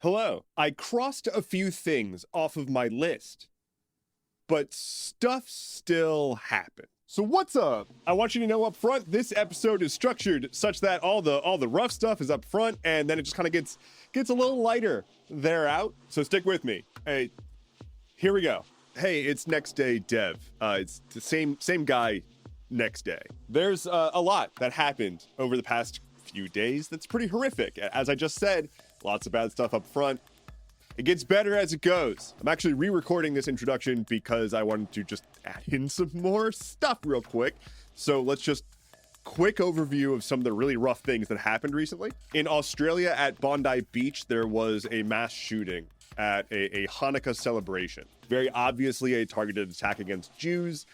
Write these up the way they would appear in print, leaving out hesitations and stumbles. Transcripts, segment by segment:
Hello. I crossed a few things off of my list, but stuff still happened. So what's up? I want you to know up front, this episode is structured such that all the rough stuff is up front, and then it just kind of gets a little lighter there out. So stick with me. Hey, here we go. Hey, it's Next Day Dev. It's the same guy next day. There's a lot that happened over the past few days that's pretty horrific. As I just said, lots of bad stuff up front. It gets better as it goes. I'm actually re-recording this introduction because I wanted to just add in some more stuff real quick. So let's just quick overview of some of the really rough things that happened recently. In Australia at Bondi Beach, there was a mass shooting at a Hanukkah celebration. Very obviously a targeted attack against Jews.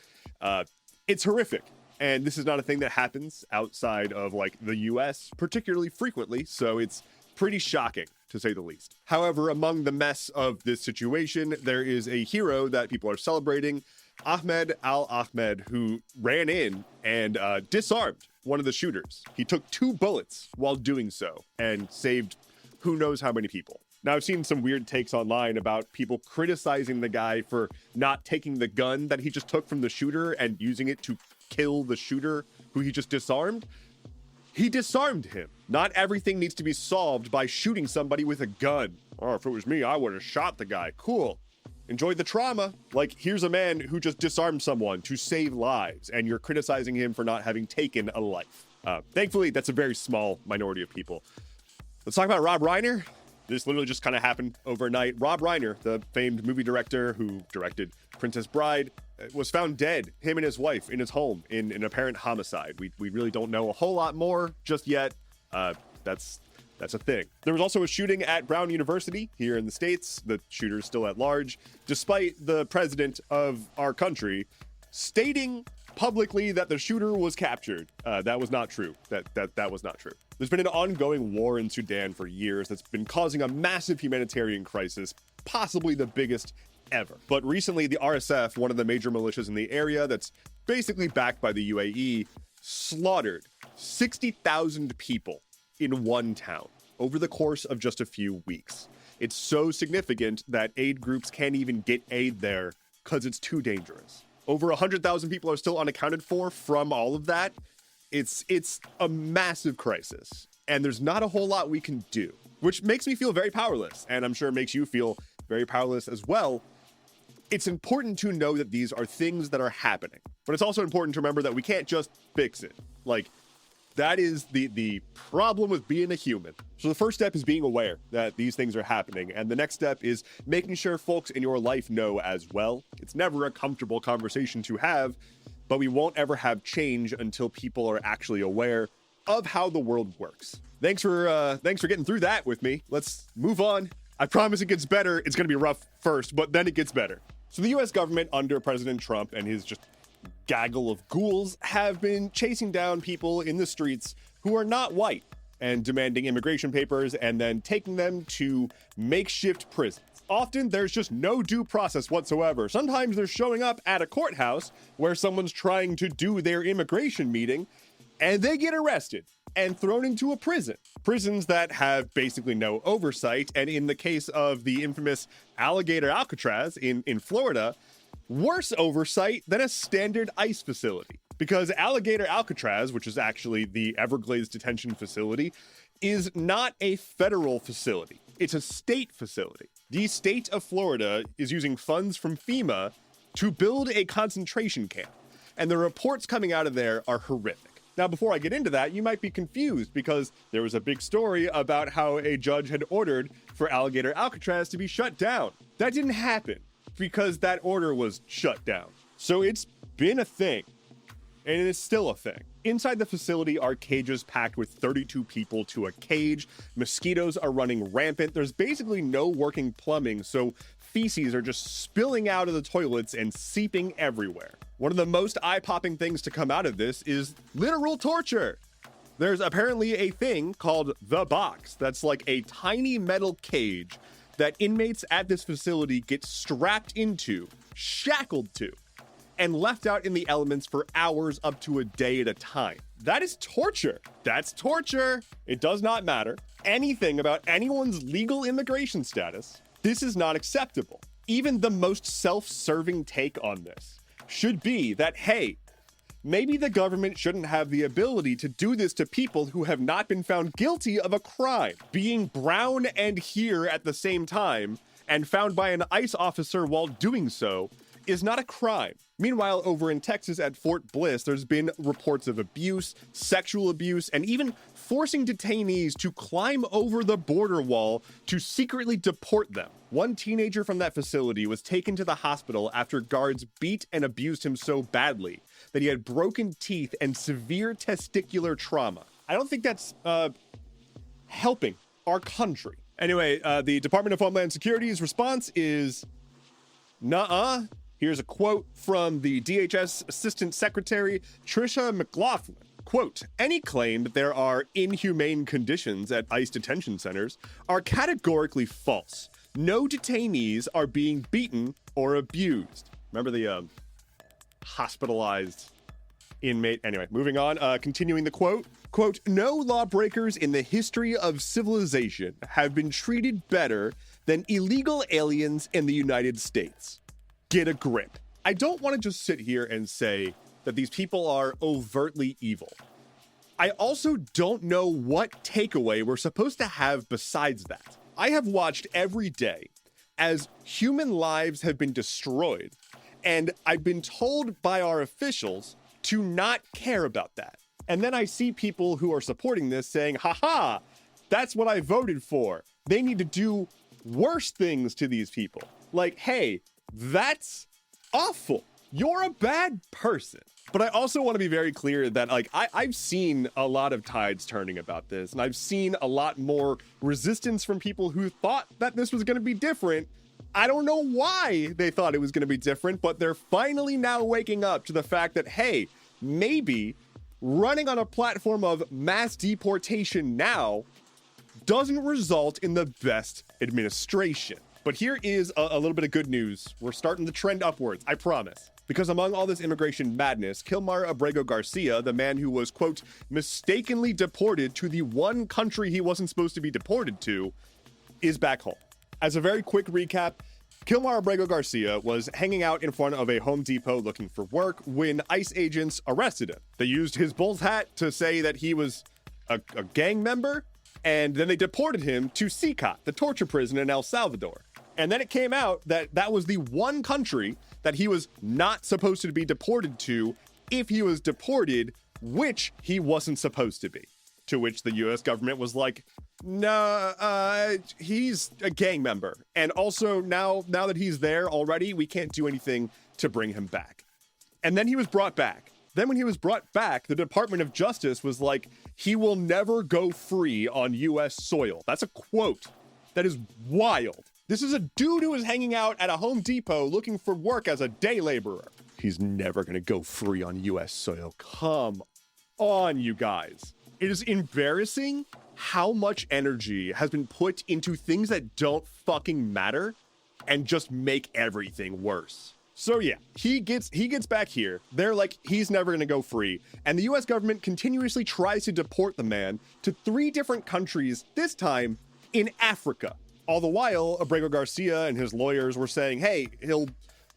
It's horrific. And this is not a thing that happens outside of like the US particularly frequently. So it's pretty shocking, to say the least. However, among the mess of this situation, there is a hero that people are celebrating, Ahmed Al-Ahmed, who ran in and disarmed one of the shooters. He took 2 bullets while doing so and saved who knows how many people. Now, I've seen some weird takes online about people criticizing the guy for not taking the gun that he just took from the shooter and using it to kill the shooter who he just disarmed. He disarmed him. Not everything needs to be solved by shooting somebody with a gun. Or if it was me, I would have shot the guy. Cool. Enjoyed the trauma. Like, here's a man who just disarmed someone to save lives, and you're criticizing him for not having taken a life. Thankfully, that's a very small minority of people. Let's talk about Rob Reiner. This literally just kind of happened overnight. Rob Reiner, the famed movie director who directed Princess Bride, was found dead, him and his wife, in his home in an apparent homicide. We really don't know a whole lot more just yet. That's a thing. There was also a shooting at Brown University here in the States. The shooter's still at large, despite the president of our country stating publicly that the shooter was captured. That was not true. That was not true. There's been an ongoing war in Sudan for years that's been causing a massive humanitarian crisis, possibly the biggest ever. But recently, the RSF, one of the major militias in the area that's basically backed by the UAE, slaughtered 60,000 people in one town over the course of just a few weeks. It's so significant that aid groups can't even get aid there because it's too dangerous. Over 100,000 people are still unaccounted for from all of that. It's a massive crisis, and there's not a whole lot we can do, which makes me feel very powerless, and I'm sure it makes you feel very powerless as well. It's important to know that these are things that are happening, but it's also important to remember that we can't just fix it. Like, that is the problem with being a human. So the first step is being aware that these things are happening. And the next step is making sure folks in your life know as well. It's never a comfortable conversation to have, but we won't ever have change until people are actually aware of how the world works. Thanks for getting through that with me. Let's move on. I promise it gets better. It's going to be rough first, but then it gets better. So the US government under President Trump and his just gaggle of ghouls have been chasing down people in the streets who are not white and demanding immigration papers and then taking them to makeshift prisons. Often there's just no due process whatsoever. Sometimes they're showing up at a courthouse where someone's trying to do their immigration meeting and they get arrested and thrown into a prison. Prisons that have basically no oversight. And in the case of the infamous Alligator Alcatraz in Florida, worse oversight than a standard ICE facility. Because Alligator Alcatraz, which is actually the Everglades detention facility, is not a federal facility. It's a state facility. The state of Florida is using funds from FEMA to build a concentration camp. And the reports coming out of there are horrific. Now, before I get into that, you might be confused because there was a big story about how a judge had ordered for Alligator Alcatraz to be shut down. That didn't happen because that order was shut down. So it's been a thing, and it is still a thing. Inside the facility are cages packed with 32 people to a cage. Mosquitoes are running rampant. There's basically no working plumbing, so feces are just spilling out of the toilets and seeping everywhere. One of the most eye-popping things to come out of this is literal torture. There's apparently a thing called the box that's like a tiny metal cage that inmates at this facility get strapped into, shackled to, and left out in the elements for hours up to a day at a time. That is torture. That's torture. It does not matter anything about anyone's legal immigration status. This is not acceptable. Even the most self-serving take on this should be that, hey, maybe the government shouldn't have the ability to do this to people who have not been found guilty of a crime. Being brown and here at the same time and found by an ICE officer while doing so is not a crime. Meanwhile, over in Texas at Fort Bliss, there's been reports of abuse, sexual abuse, and even forcing detainees to climb over the border wall to secretly deport them. One teenager from that facility was taken to the hospital after guards beat and abused him so badly that he had broken teeth and severe testicular trauma. I don't think that's helping our country. Anyway, the Department of Homeland Security's response is, nuh-uh. Here's a quote from the DHS Assistant Secretary, Tricia McLaughlin. Quote, any claim that there are inhumane conditions at ICE detention centers are categorically false. No detainees are being beaten or abused. Remember the hospitalized inmate? Anyway, moving on, continuing the quote. Quote, no lawbreakers in the history of civilization have been treated better than illegal aliens in the United States. Get a grip. I don't want to just sit here and say that these people are overtly evil. I also don't know what takeaway we're supposed to have besides that. I have watched every day as human lives have been destroyed, and I've been told by our officials to not care about that. And then I see people who are supporting this saying, haha, that's what I voted for. They need to do worse things to these people. Like, hey, that's awful. You're a bad person. But I also want to be very clear that I've seen a lot of tides turning about this, and I've seen a lot more resistance from people who thought that this was going to be different. I don't know why they thought it was going to be different, but they're finally now waking up to the fact that, hey, maybe running on a platform of mass deportation now doesn't result in the best administration. But here is a little bit of good news. We're starting to trend upwards, I promise. Because among all this immigration madness, Kilmar Abrego Garcia, the man who was, quote, mistakenly deported to the one country he wasn't supposed to be deported to, is back home. As a very quick recap, Kilmar Abrego Garcia was hanging out in front of a Home Depot looking for work when ICE agents arrested him. They used his bull's hat to say that he was a gang member, and then they deported him to CCOT, the torture prison in El Salvador. And then it came out that that was the one country that he was not supposed to be deported to if he was deported, which he wasn't supposed to be. To which the US government was like, no, he's a gang member. And also now that he's there already, we can't do anything to bring him back. And then he was brought back. Then when he was brought back, the Department of Justice was like, he will never go free on US soil. That's a quote. That is wild. This is a dude who was hanging out at a Home Depot looking for work as a day laborer. He's never gonna go free on US soil. Come on, you guys. It is embarrassing how much energy has been put into things that don't fucking matter and just make everything worse. So yeah, he gets back here. They're like, he's never gonna go free. And the US government continuously tries to deport the man to 3 different countries, this time in Africa. All the while, Abrego Garcia and his lawyers were saying, hey, he'll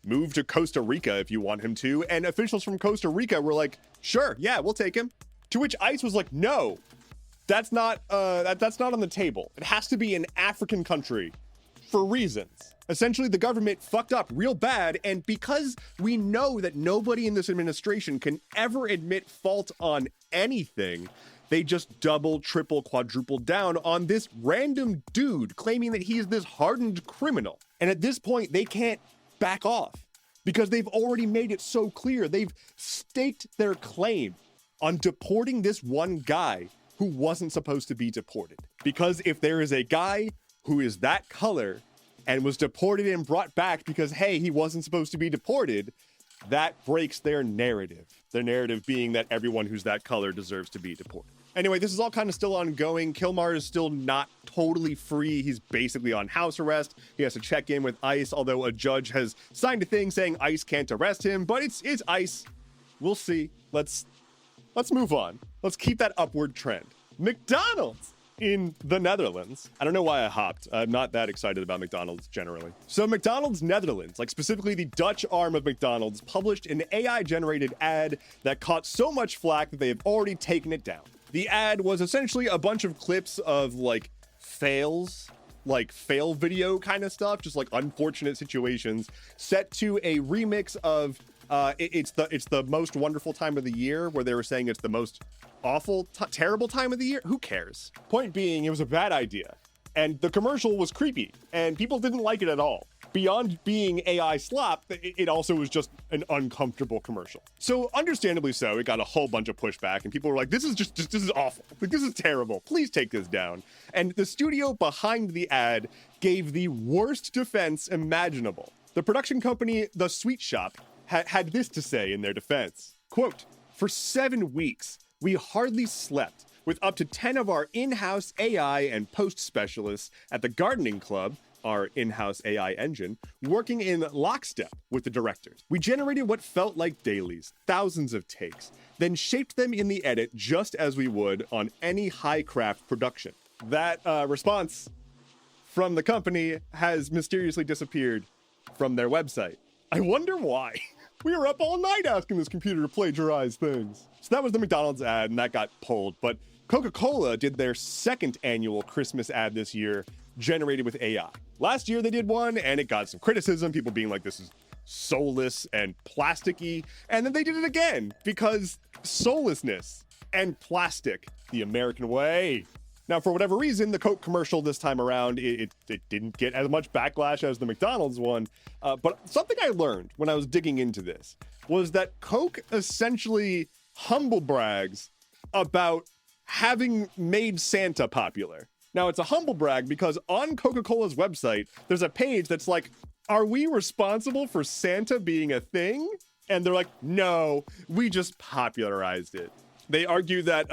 move to Costa Rica if you want him to. And officials from Costa Rica were like, sure, yeah, we'll take him. To which ICE was like, no, that's not on the table. It has to be an African country for reasons. Essentially, the government fucked up real bad. And because we know that nobody in this administration can ever admit fault on anything, they just double, triple, quadruple down on this random dude claiming that he is this hardened criminal. And at this point, they can't back off because they've already made it so clear. They've staked their claim on deporting this one guy who wasn't supposed to be deported. Because if there is a guy who is that color and was deported and brought back because, hey, he wasn't supposed to be deported, that breaks their narrative. Their narrative being that everyone who's that color deserves to be deported. Anyway, this is all kind of still ongoing. Kilmar is still not totally free. He's basically on house arrest. He has to check in with ICE, although a judge has signed a thing saying ICE can't arrest him, but it's ICE. We'll see. Let's let's move on. Let's keep that upward trend. McDonald's in the Netherlands. I don't know why I hopped. I'm not that excited about McDonald's generally. So McDonald's Netherlands, like specifically the Dutch arm of McDonald's, published an AI-generated ad that caught so much flack that they have already taken it down. The ad was essentially a bunch of clips of like fails, like fail video kind of stuff, just like unfortunate situations, set to a remix of it's the most wonderful time of the year, where they were saying it's the most awful, terrible time of the year. Who cares? Point being, it was a bad idea, and the commercial was creepy, and people didn't like it at all. Beyond being AI slop, it also was just an uncomfortable commercial. So understandably so, it got a whole bunch of pushback, and people were like, this is awful. Like, this is terrible. Please take this down. And the studio behind the ad gave the worst defense imaginable. The production company, The Sweet Shop, had this to say in their defense. Quote, "For 7 weeks, we hardly slept, with up to 10 of our in-house AI and post specialists at the Gardening Club, our in-house AI engine, working in lockstep with the directors. We generated what felt like dailies, thousands of takes, then shaped them in the edit just as we would on any high-craft production." That response from the company has mysteriously disappeared from their website. I wonder why. We were up all night asking this computer to plagiarize things. So that was the McDonald's ad, and that got pulled. But Coca-Cola did their second annual Christmas ad this year, generated with AI. Last year they did one, and it got some criticism, people being like, this is soulless and plasticky. And then they did it again, because soullessness and plastic, the American way. Now, for whatever reason, the Coke commercial this time around, it didn't get as much backlash as the McDonald's one. But something I learned when I was digging into this was that Coke essentially humble brags about having made Santa popular. Now, it's a humble brag because on Coca-Cola's website, there's a page that's like, are we responsible for Santa being a thing? And they're like, no, we just popularized it. They argue that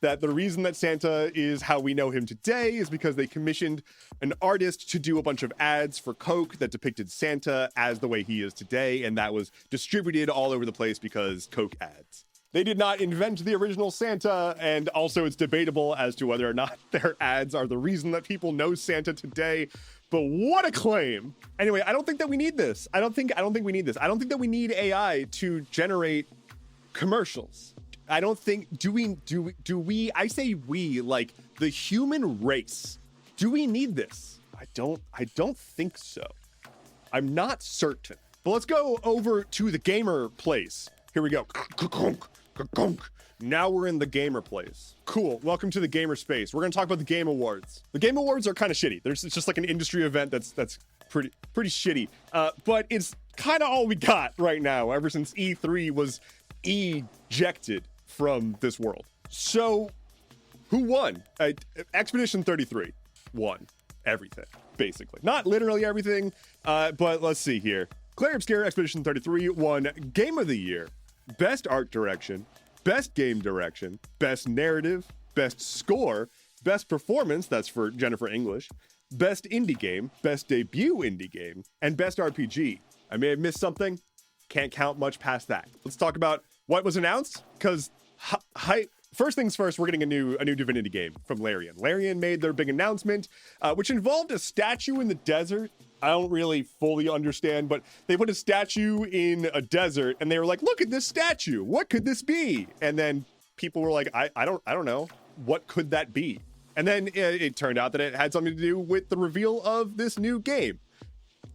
that the reason that Santa is how we know him today is because they commissioned an artist to do a bunch of ads for Coke that depicted Santa as the way he is today, and that was distributed all over the place because Coke ads. They did not invent the original Santa, and also it's debatable as to whether or not their ads are the reason that people know Santa today. But what a claim. Anyway, I don't think that we need this. I don't think we need this. I don't think that we need AI to generate commercials. I don't think, do we, I say we, like the human race, do we need this? I don't think so. I'm not certain. But let's go over to the gamer place. Here we go. Now we're in the gamer place. Cool. Welcome to the gamer space. We're going to talk about the Game Awards. The Game Awards are kind of shitty. It's just like an industry event that's pretty shitty. But it's kind of all we got right now ever since E3 was ejected from this world. So who won? Expedition 33 won everything, basically. Not literally everything, but let's see here. Claire Obscure Expedition 33 won Game of the Year, Best Art Direction, Best Game Direction, Best Narrative, Best Score, Best Performance, that's for Jennifer English, Best Indie Game, Best Debut Indie Game, and Best RPG. I may have missed something. Can't count much past that. Let's talk about what was announced, because first things first, we're getting a new Divinity game from Larian. Larian made their big announcement, which involved a statue in the desert. I don't really fully understand, but they put a statue in a desert, and they were like, "Look at this statue. What could this be?" And then people were like, "I don't know. What could that be?" And then it turned out that it had something to do with the reveal of this new game.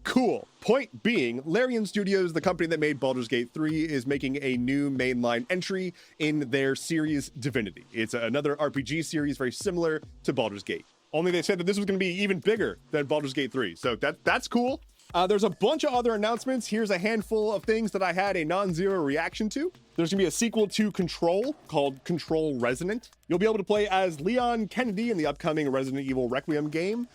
Cool. Point being, Larian Studios, the company that made Baldur's Gate 3, is making a new mainline entry in their series Divinity. It's another RPG series very similar to Baldur's Gate. Only they said that this was going to be even bigger than Baldur's Gate 3. So that's cool. There's a bunch of other announcements. Here's a handful of things that I had a non-zero reaction to. There's going to be a sequel to Control called Control Resonant. You'll be able to play as Leon Kennedy in the upcoming Resident Evil Requiem game.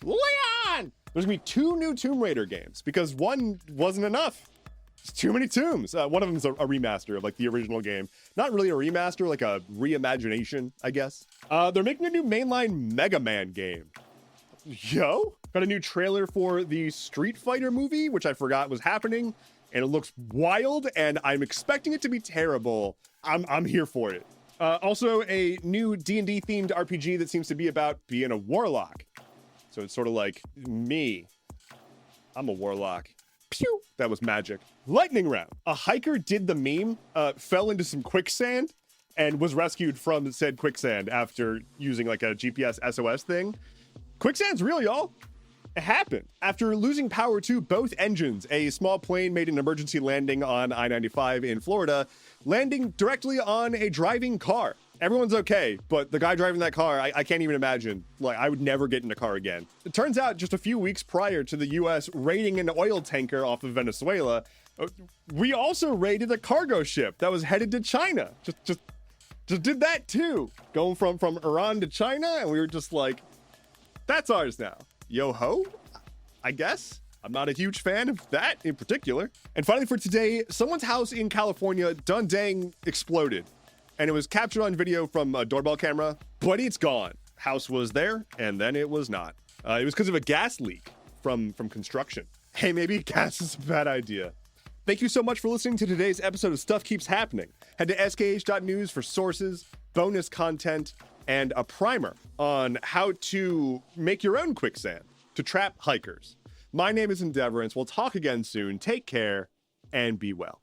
Leon! There's going to be 2 new Tomb Raider games because one wasn't enough. It's too many tombs. One of them is a remaster of like the original game. Not really a remaster, like a reimagination, I guess. They're making a new mainline Mega Man game. Yo! Got a new trailer for the Street Fighter movie, which I forgot was happening. and it looks wild, and I'm expecting it to be terrible. I'm here for it. Also, a new D&D themed RPG that seems to be about being a warlock. So it's sort of like me. I'm a warlock. Pew! That was magic. Lightning round. A hiker did the meme, fell into some quicksand, and was rescued from said quicksand after using like a GPS SOS thing. Quicksand's real, y'all. It happened. After losing power to both engines, a small plane made an emergency landing on I-95 in Florida, landing directly on a driving car. Everyone's okay, but the guy driving that car, I can't even imagine. Like, I would never get in a car again. It turns out just a few weeks prior to the US raiding an oil tanker off of Venezuela, we also raided a cargo ship that was headed to China. Just did that too. Going from Iran to China, and we were just like, that's ours now. Yo ho, I guess. I'm not a huge fan of that in particular. And finally for today, someone's house in California done dang exploded. And it was captured on video from a doorbell camera, but it's gone. House was there, and then it was not. It was because of a gas leak from construction. Hey, maybe gas is a bad idea. Thank you so much for listening to today's episode of Stuff Keeps Happening. Head to skh.news for sources, bonus content, and a primer on how to make your own quicksand to trap hikers. My name is Adverts. We'll talk again soon. Take care and be well.